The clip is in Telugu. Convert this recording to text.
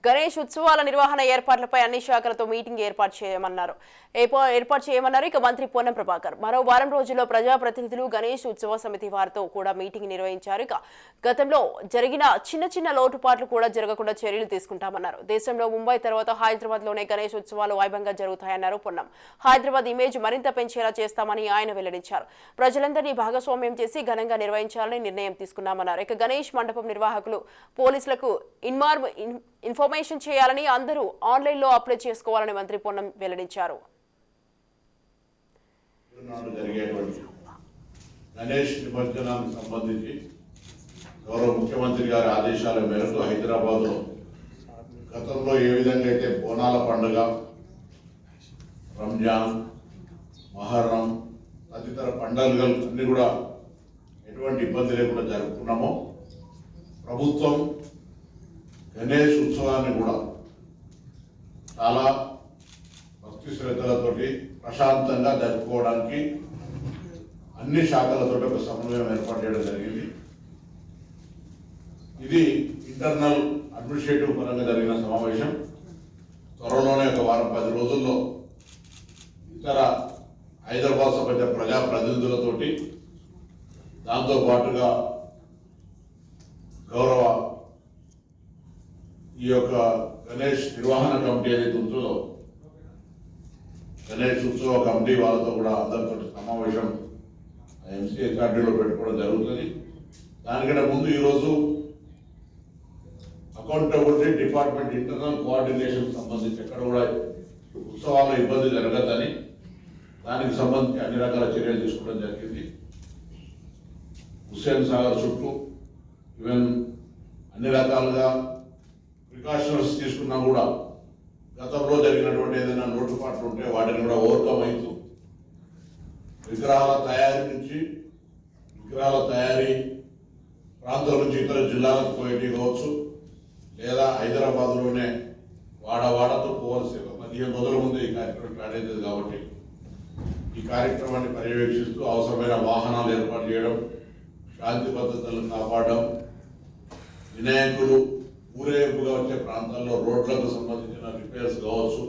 గణేష్ ఉత్సవాల నిర్వహణ ఏర్పాట్లపై అన్ని శాఖలతో మీటింగ్ ఏర్పాటు చేయమన్నారు. ఇక మంత్రి పొన్నం ప్రభాకర్ మరో వారం రోజుల్లో ప్రజాప్రతినిధులు గణేష్ ఉత్సవ సమితి వారితో కూడా మీటింగ్ నిర్వహించారు. ఇక గతంలో జరిగిన చిన్న లోటుపాట్లు కూడా జరగకుండా చర్యలు తీసుకుంటామన్నారు. దేశంలో ముంబై తర్వాత హైదరాబాద్ లోనే గణేష్ ఉత్సవాలు వైభవంగా జరుగుతాయన్నారు పొన్నం. హైదరాబాద్ ఇమేజ్ మరింత పెంచేలా చేస్తామని ఆయన వెల్లడించారు. ప్రజలందరినీ భాగస్వామ్యం చేసి ఘనంగా నిర్వహించాలని నిర్ణయం తీసుకున్నామన్నారు. ఇక గణేష్ మండపం నిర్వాహకులు పోలీసులకు ఇన్ఫర్మేషన్ చేయాలని, అందరూ ఆన్లైన్ లో అప్లై చేసుకోవాలని మంత్రి పొన్నం వెల్లడించారు. గణేష్ నిమజ్జనానికి సంబంధించి గౌరవ ముఖ్యమంత్రి గారి ఆదేశాల మేరకు హైదరాబాద్ లో గతంలో ఏ విధంగా అయితే బోనాల పండుగ, రంజాన్, మహర్రం తదితర పండుగలు అన్ని కూడా ఎటువంటి ఇబ్బంది లేకుండా జరుపుకున్నామో, ప్రభుత్వం గణేష్ ఉత్సవాన్ని కూడా చాలా భక్తి శ్రద్ధలతోటి ప్రశాంతంగా జరుపుకోవడానికి అన్ని శాఖలతో ఒక సమన్వయం ఏర్పాటు చేయడం జరిగింది. ఇది ఇంటర్నల్ అడ్మినిస్ట్రేటివ్ పరంగా జరిగిన సమావేశం. త్వరలోనే ఒక వారం 10 రోజుల్లో ఇతర హైదరాబాద్ సంబంధించిన ప్రజాప్రతినిధులతోటి, దాంతో పాటుగా గౌరవ ఈ యొక్క గణేష్ నిర్వహణ కమిటీ ఏదైతే ఉంటుందో, గణేష్ ఉత్సవ కమిటీ వాళ్ళతో కూడా అందరితో సమావేశం MCA పెట్టుకోవడం జరుగుతుంది. దానికంటే ముందు ఈరోజు అకౌంటబిలిటీ డిపార్ట్మెంట్ ఇంటర్నల్ కోఆర్డినేషన్ సంబంధించి ఎక్కడ కూడా ఉత్సవాల్లో ఇబ్బంది జరగదని, దానికి సంబంధించి అన్ని రకాల చర్యలు తీసుకోవడం జరిగింది. హుస్సేన్ సాగర్ చుట్టూ ఈవెన్ అన్ని రకాలుగా ప్రికాషన్స్ తీసుకున్నా కూడా గతంలో జరిగినటువంటి ఏదైనా లోటుపాట్లు ఉంటే వాటిని కూడా ఓవర్కమ్ అవుతూ విగ్రహాల తయారీ ప్రాంతం నుంచి ఇతర జిల్లాలకు పోయేటి కావచ్చు, లేదా హైదరాబాద్లోనే వాడతో పోవాల్సి 15 రోజుల ముందు ఈ కార్యక్రమం స్టార్ట్ అవుతుంది. కాబట్టి ఈ కార్యక్రమాన్ని పర్యవేక్షిస్తూ అవసరమైన వాహనాలు ఏర్పాటు చేయడం, శాంతి భద్రతలను కాపాడడం, వినాయకులు ఊరేగింపుగా వచ్చే ప్రాంతాల్లో రోడ్లకు సంబంధించిన రిపేర్స్ కావచ్చు,